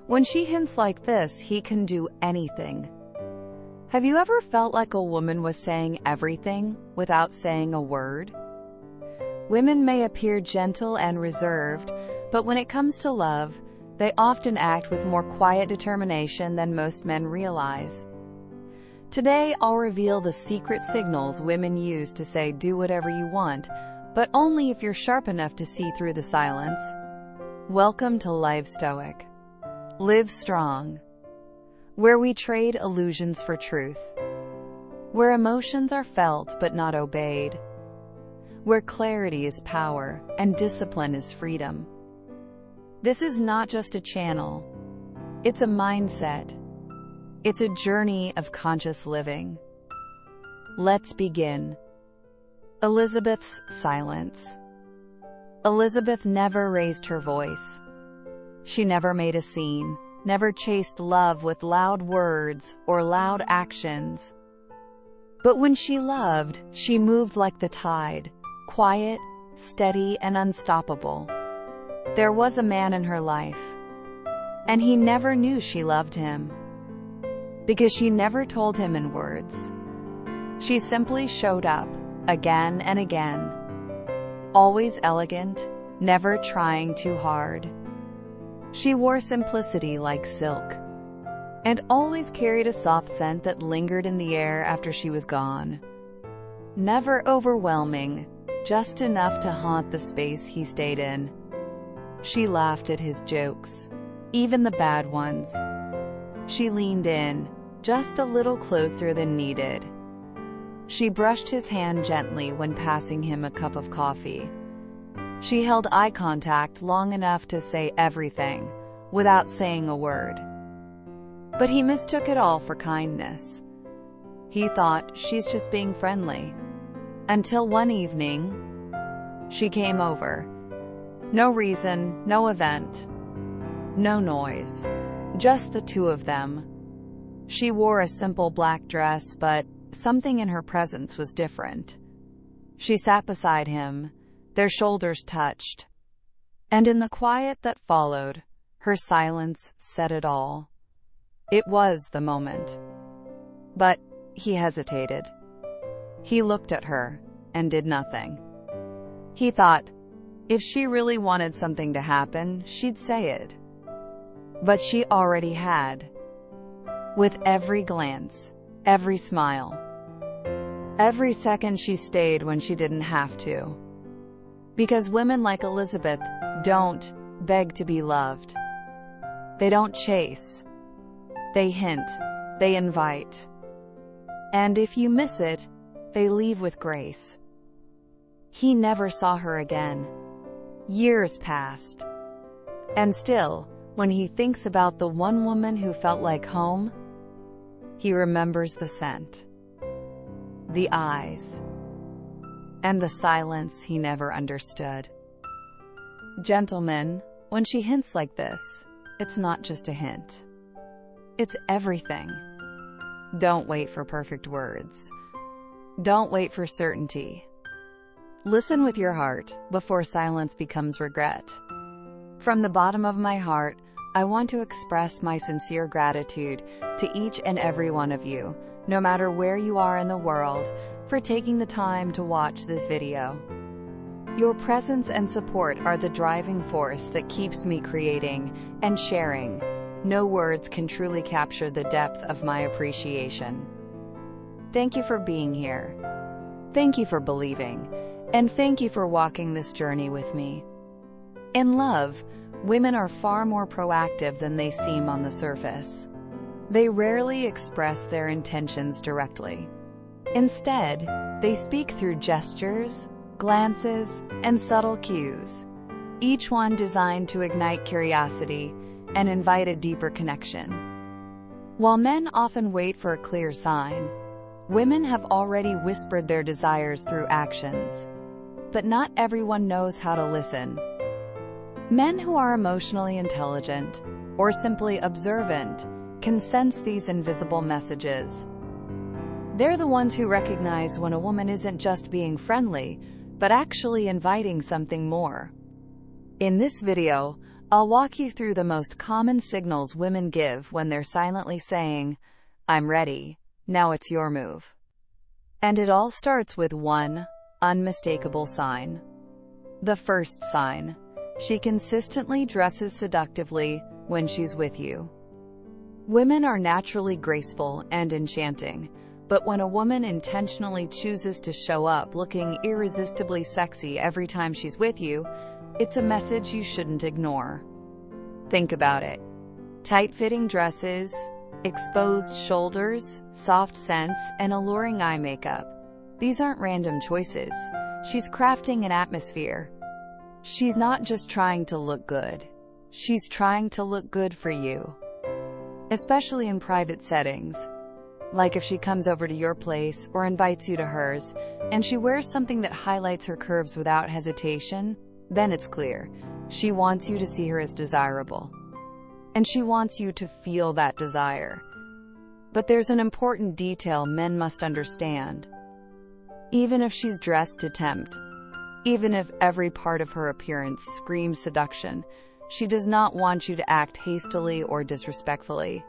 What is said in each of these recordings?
When she hints like this, he can do anything. Have you ever felt like a woman was saying everything without saying a word? Women may appear gentle and reserved, but when it comes to love, they often act with more quiet determination than most men realize. Today, I'll reveal the secret signals women use to say do whatever you want, but only if you're sharp enough to see through the silence. Welcome to Live Stoic. Live strong. Where we trade illusions for truth. Where emotions are felt but not obeyed. Where clarity is power and discipline is freedom. This is not just a channel. It's a mindset. It's a journey of conscious living. Let's begin. Elizabeth's silence. Elizabeth never raised her voice. She never made a scene, never chased love with loud words or loud actions. But when she loved, she moved like the tide, quiet, steady, and unstoppable. There was a man in her life, and he never knew she loved him, because she never told him in words. She simply showed up, again and again, always elegant, never trying too hard. She wore simplicity like silk, and always carried a soft scent that lingered in the air after she was gone. Never overwhelming, just enough to haunt the space he stayed in. She laughed at his jokes, even the bad ones. She leaned in, just a little closer than needed. She brushed his hand gently when passing him a cup of coffee. She held eye contact long enough to say everything, without saying a word. But he mistook it all for kindness. He thought, she's just being friendly. Until one evening, she came over. No reason, no event, no noise. Just the two of them. She wore a simple black dress, but something in her presence was different. She sat beside him, their shoulders touched, and in the quiet that followed, her silence said it all. It was the moment. But he hesitated. He looked at her and did nothing. He thought, if she really wanted something to happen, she'd say it. But she already had. With every glance, every smile, every second she stayed when she didn't have to. Because women like Elizabeth don't beg to be loved. They don't chase. They hint. They invite. And if you miss it, they leave with grace. He never saw her again. Years passed. And still, when he thinks about the one woman who felt like home, he remembers the scent, the eyes, and the silence he never understood. Gentlemen, when she hints like this, it's not just a hint. It's everything. Don't wait for perfect words. Don't wait for certainty. Listen with your heart before silence becomes regret. From the bottom of my heart, I want to express my sincere gratitude to each and every one of you, no matter where you are in the world, for taking the time to watch this video. Your presence and support are the driving force that keeps me creating and sharing. No words can truly capture the depth of my appreciation. Thank you for being here. Thank you for believing. And thank you for walking this journey with me. In love, women are far more proactive than they seem on the surface. They rarely express their intentions directly. Instead, they speak through gestures, glances, and subtle cues, each one designed to ignite curiosity and invite a deeper connection. While men often wait for a clear sign, women have already whispered their desires through actions. But not everyone knows how to listen. Men who are emotionally intelligent or simply observant can sense these invisible messages. They're the ones who recognize when a woman isn't just being friendly, but actually inviting something more. In this video, I'll walk you through the most common signals women give when they're silently saying, "I'm ready, now it's your move." And it all starts with one unmistakable sign. The first sign: she consistently dresses seductively when she's with you. Women are naturally graceful and enchanting, but when a woman intentionally chooses to show up looking irresistibly sexy every time she's with you, it's a message you shouldn't ignore. Think about it. Tight-fitting dresses, exposed shoulders, soft scents, and alluring eye makeup. These aren't random choices. She's crafting an atmosphere. She's not just trying to look good. She's trying to look good for you. Especially in private settings. Like if she comes over to your place or invites you to hers, and she wears something that highlights her curves without hesitation, then it's clear. She wants you to see her as desirable. And she wants you to feel that desire. But there's an important detail men must understand. Even if she's dressed to tempt, even if every part of her appearance screams seduction, she does not want you to act hastily or disrespectfully.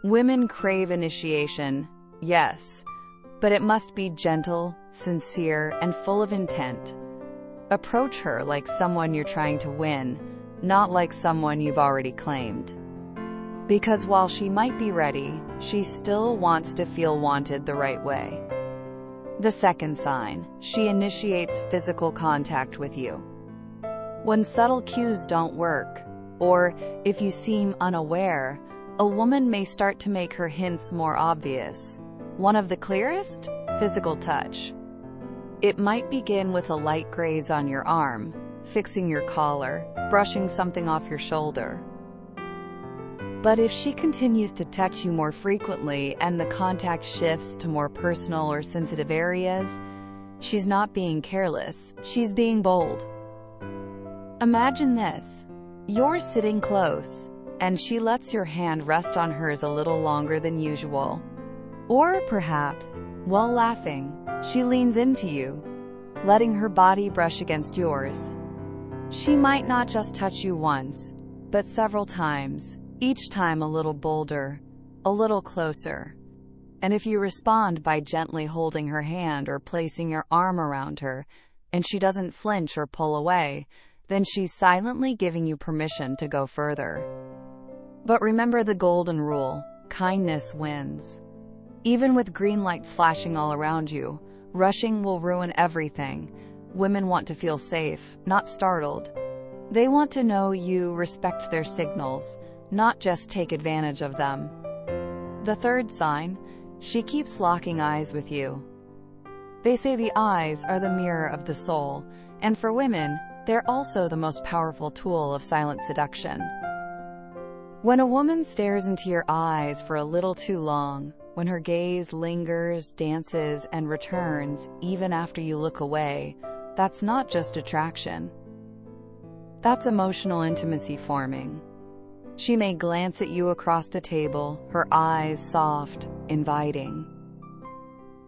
Women crave initiation, yes, but it must be gentle, sincere, and full of intent. Approach her like someone you're trying to win, not like someone you've already claimed. Because while she might be ready, she still wants to feel wanted the right way. The second sign: she initiates physical contact with you. When subtle cues don't work, or if you seem unaware, a woman may start to make her hints more obvious. One of the clearest? Physical touch. It might begin with a light graze on your arm, fixing your collar, brushing something off your shoulder. But if she continues to touch you more frequently and the contact shifts to more personal or sensitive areas, she's not being careless, she's being bold. Imagine this. You're sitting close, and she lets your hand rest on hers a little longer than usual. Or perhaps, while laughing, she leans into you, letting her body brush against yours. She might not just touch you once, but several times, each time a little bolder, a little closer. And if you respond by gently holding her hand or placing your arm around her, and she doesn't flinch or pull away, then she's silently giving you permission to go further. But remember the golden rule: kindness wins. Even with green lights flashing all around you, rushing will ruin everything. Women want to feel safe, not startled. They want to know you respect their signals, not just take advantage of them. The third sign: she keeps locking eyes with you. They say the eyes are the mirror of the soul, and for women, they're also the most powerful tool of silent seduction. When a woman stares into your eyes for a little too long, when her gaze lingers, dances, and returns even after you look away, that's not just attraction. That's emotional intimacy forming. She may glance at you across the table, her eyes soft, inviting.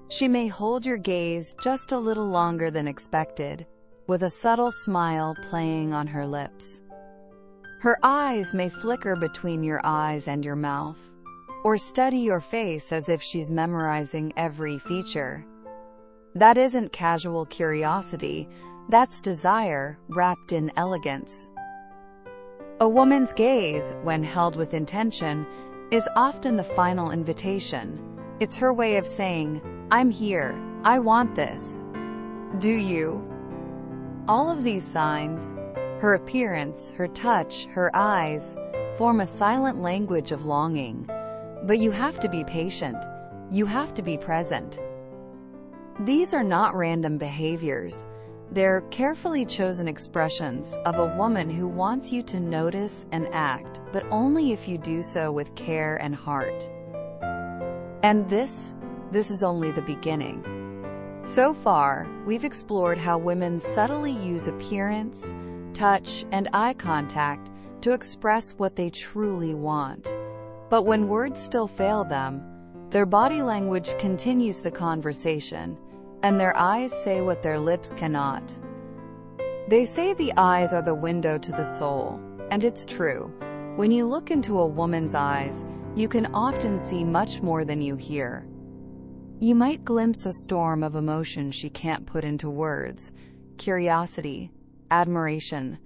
She may hold your gaze just a little longer than expected, with a subtle smile playing on her lips. Her eyes may flicker between your eyes and your mouth, or study your face as if she's memorizing every feature. That isn't casual curiosity, that's desire wrapped in elegance. A woman's gaze, when held with intention, is often the final invitation. It's her way of saying, "I'm here, I want this. Do you?" All of these signs, her appearance, her touch, her eyes, form a silent language of longing. But you have to be patient. You have to be present. These are not random behaviors. They're carefully chosen expressions of a woman who wants you to notice and act, but only if you do so with care and heart. And this is only the beginning. So far, we've explored how women subtly use appearance, touch, and eye contact to express what they truly want. But when words still fail them, their body language continues the conversation, and their eyes say what their lips cannot. They say the eyes are the window to the soul, And it's true. When you look into a woman's eyes, you can often see much more than you hear. You might glimpse a storm of emotion she can't put into words, curiosity, admiration,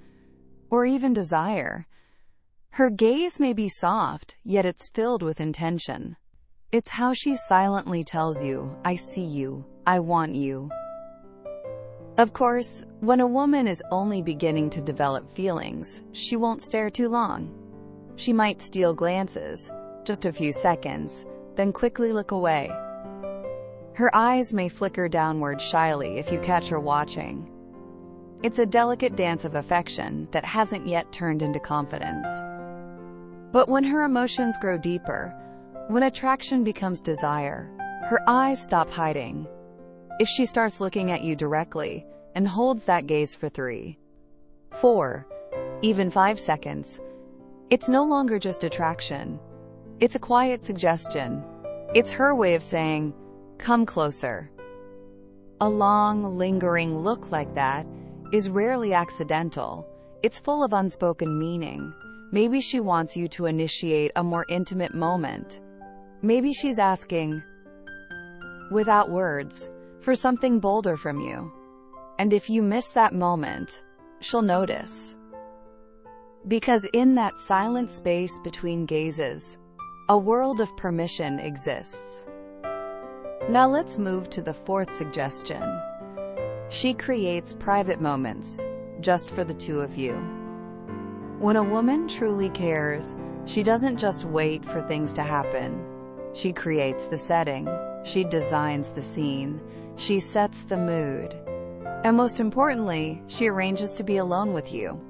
or even desire. Her gaze may be soft, yet it's filled with intention. It's how she silently tells you, "I see you, I want you." Of course, when a woman is only beginning to develop feelings, she won't stare too long. She might steal glances, just a few seconds, then quickly look away. Her eyes may flicker downward shyly if you catch her watching. It's a delicate dance of affection that hasn't yet turned into confidence. But when her emotions grow deeper, when attraction becomes desire, her eyes stop hiding. If she starts looking at you directly and holds that gaze for 3, 4, even 5 seconds, it's no longer just attraction. It's a quiet suggestion. It's her way of saying, "Come closer." A long, lingering look like that is rarely accidental. It's full of unspoken meaning. Maybe she wants you to initiate a more intimate moment. Maybe she's asking, without words, for something bolder from you. And if you miss that moment, she'll notice. Because in that silent space between gazes, a world of permission exists. Now let's move to the 4th suggestion. She creates private moments, just for the two of you. When a woman truly cares, she doesn't just wait for things to happen. She creates the setting, she designs the scene, she sets the mood. And most importantly, she arranges to be alone with you.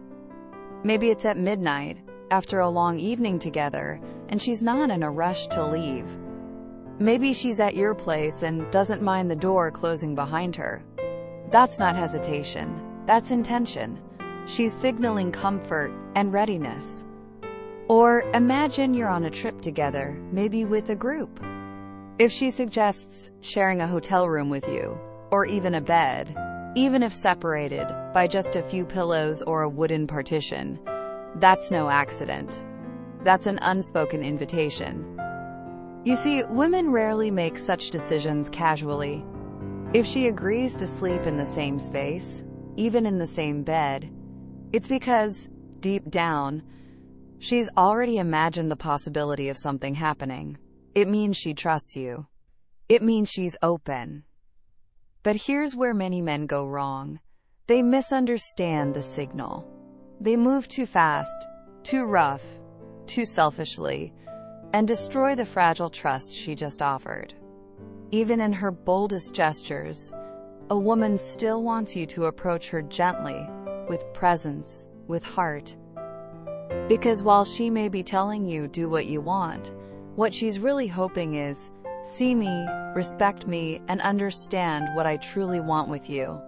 Maybe it's at midnight, after a long evening together, and she's not in a rush to leave. Maybe she's at your place and doesn't mind the door closing behind her. That's not hesitation, that's intention. She's signaling comfort and readiness. Or imagine you're on a trip together, maybe with a group. If she suggests sharing a hotel room with you, or even a bed, even if separated by just a few pillows or a wooden partition, that's no accident. That's an unspoken invitation. You see, women rarely make such decisions casually. If she agrees to sleep in the same space, even in the same bed, it's because, deep down, she's already imagined the possibility of something happening. It means she trusts you. It means she's open. But here's where many men go wrong. They misunderstand the signal. They move too fast, too rough, too selfishly, and destroy the fragile trust she just offered. Even in her boldest gestures, a woman still wants you to approach her gently, with presence, with heart. Because while she may be telling you do what you want, what she's really hoping is, see me, respect me, and understand what I truly want with you.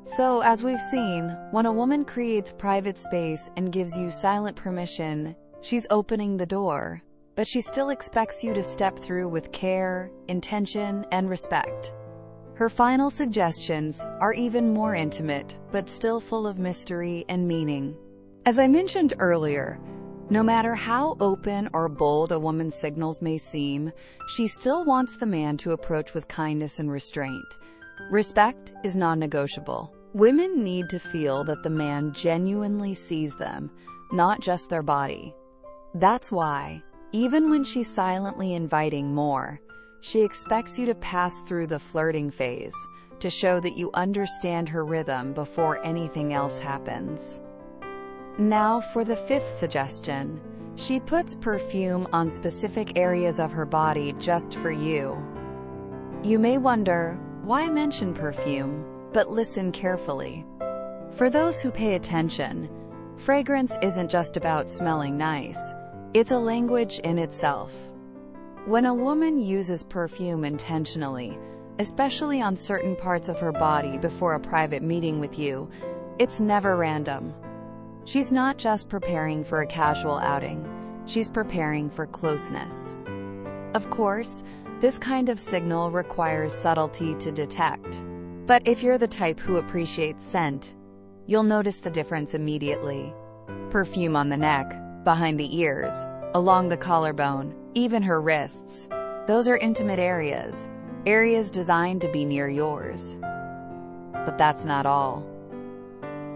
So, as we've seen, when a woman creates private space and gives you silent permission, she's opening the door, but she still expects you to step through with care, intention, and respect. Her final suggestions are even more intimate, but still full of mystery and meaning. As I mentioned earlier, no matter how open or bold a woman's signals may seem, she still wants the man to approach with kindness and restraint. Respect is non-negotiable. Women need to feel that the man genuinely sees them, not just their body. That's why, even when she's silently inviting more, she expects you to pass through the flirting phase, to show that you understand her rhythm before anything else happens. Now for the 5th suggestion. She puts perfume on specific areas of her body just for you. You may wonder, why mention perfume? But listen carefully. For those who pay attention, fragrance isn't just about smelling nice. It's a language in itself. When a woman uses perfume intentionally, especially on certain parts of her body before a private meeting with you, it's never random. She's not just preparing for a casual outing, she's preparing for closeness. Of course, this kind of signal requires subtlety to detect. But if you're the type who appreciates scent, you'll notice the difference immediately. Perfume on the neck, behind the ears, along the collarbone, even her wrists. Those are intimate areas, areas designed to be near yours. But that's not all.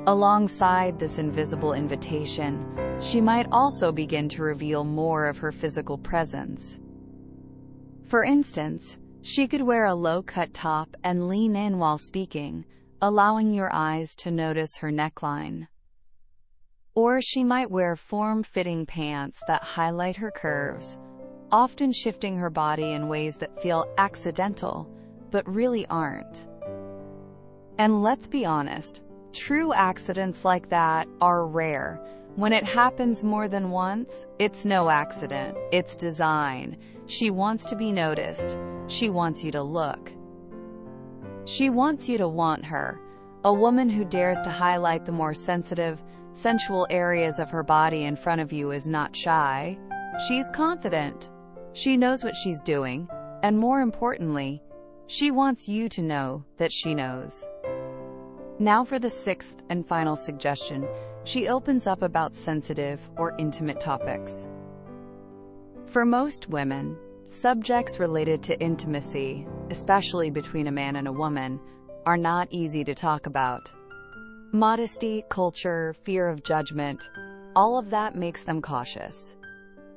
Alongside this invisible invitation, she might also begin to reveal more of her physical presence. For instance, she could wear a low-cut top and lean in while speaking, allowing your eyes to notice her neckline. Or she might wear form-fitting pants that highlight her curves, often shifting her body in ways that feel accidental, but really aren't. And let's be honest, true accidents like that are rare. When it happens more than once, it's no accident, it's design. She wants to be noticed. She wants you to look. She wants you to want her. A woman who dares to highlight the more sensitive, sensual areas of her body in front of you is not shy. She's confident. She knows what she's doing, and more importantly, she wants you to know that she knows. Now for the sixth and final suggestion. She opens up about sensitive or intimate topics. For most women, subjects related to intimacy, especially between a man and a woman, are not easy to talk about. Modesty, culture, fear of judgment, all of that makes them cautious.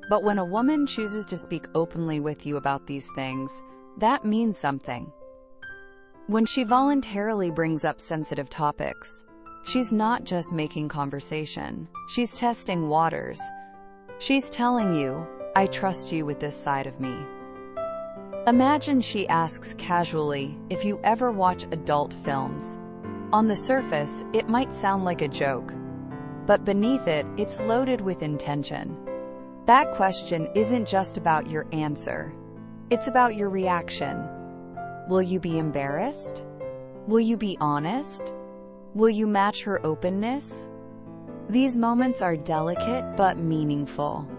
But when a woman chooses to speak openly with you about these things, that means something. When she voluntarily brings up sensitive topics, she's not just making conversation. She's testing waters. She's telling you, I trust you with this side of me. Imagine she asks casually if you ever watch adult films. On the surface, it might sound like a joke, but beneath it, it's loaded with intention. That question isn't just about your answer. It's about your reaction. Will you be embarrassed? Will you be honest? Will you match her openness? These moments are delicate but meaningful.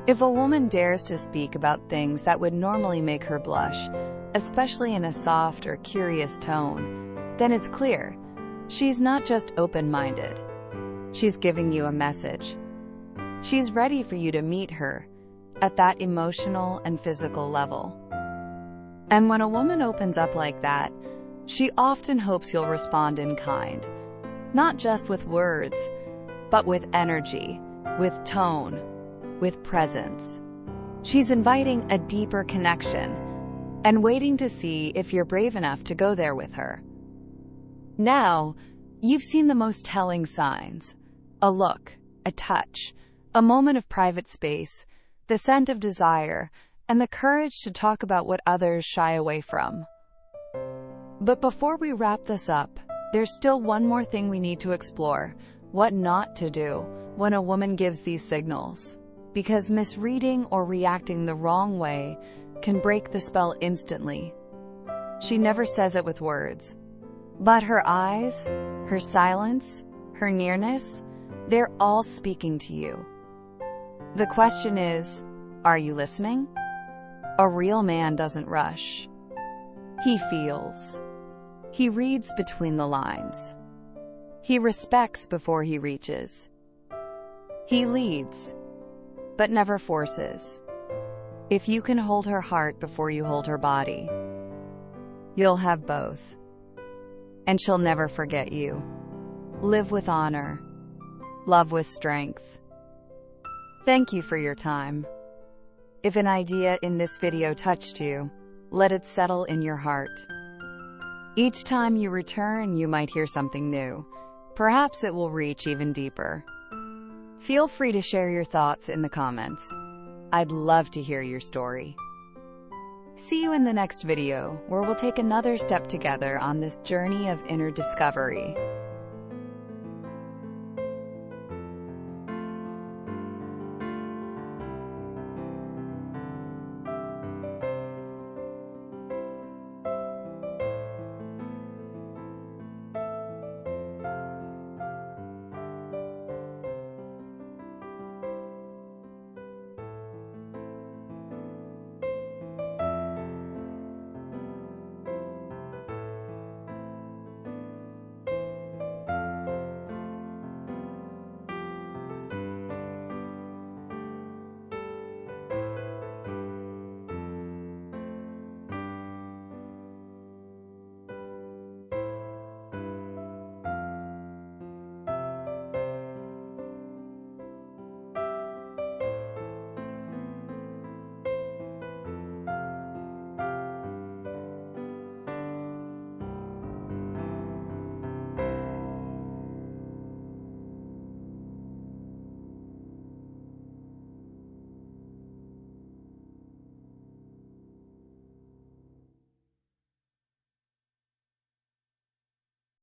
If a woman dares to speak about things that would normally make her blush, especially in a soft or curious tone, then it's clear. She's not just open-minded. She's giving you a message. She's ready for you to meet her at that emotional and physical level. And when a woman opens up like that, she often hopes you'll respond in kind, not just with words, but with energy, with tone, with presence. She's inviting a deeper connection and waiting to see if you're brave enough to go there with her. Now, you've seen the most telling signs: a look, a touch, a moment of private space, the scent of desire, and the courage to talk about what others shy away from. But before we wrap this up, there's still one more thing we need to explore: what not to do when a woman gives these signals. Because misreading or reacting the wrong way can break the spell instantly. She never says it with words, but her eyes, her silence, her nearness, they're all speaking to you. The question is, are you listening? A real man doesn't rush. He feels. He reads between the lines. He respects before he reaches. He leads, but never forces. If you can hold her heart before you hold her body, you'll have both. And she'll never forget you. Live with honor. Love with strength. Thank you for your time. If an idea in this video touched you, let it settle in your heart. Each time you return, you might hear something new. Perhaps it will reach even deeper. Feel free to share your thoughts in the comments. I'd love to hear your story. See you in the next video, where we'll take another step together on this journey of inner discovery.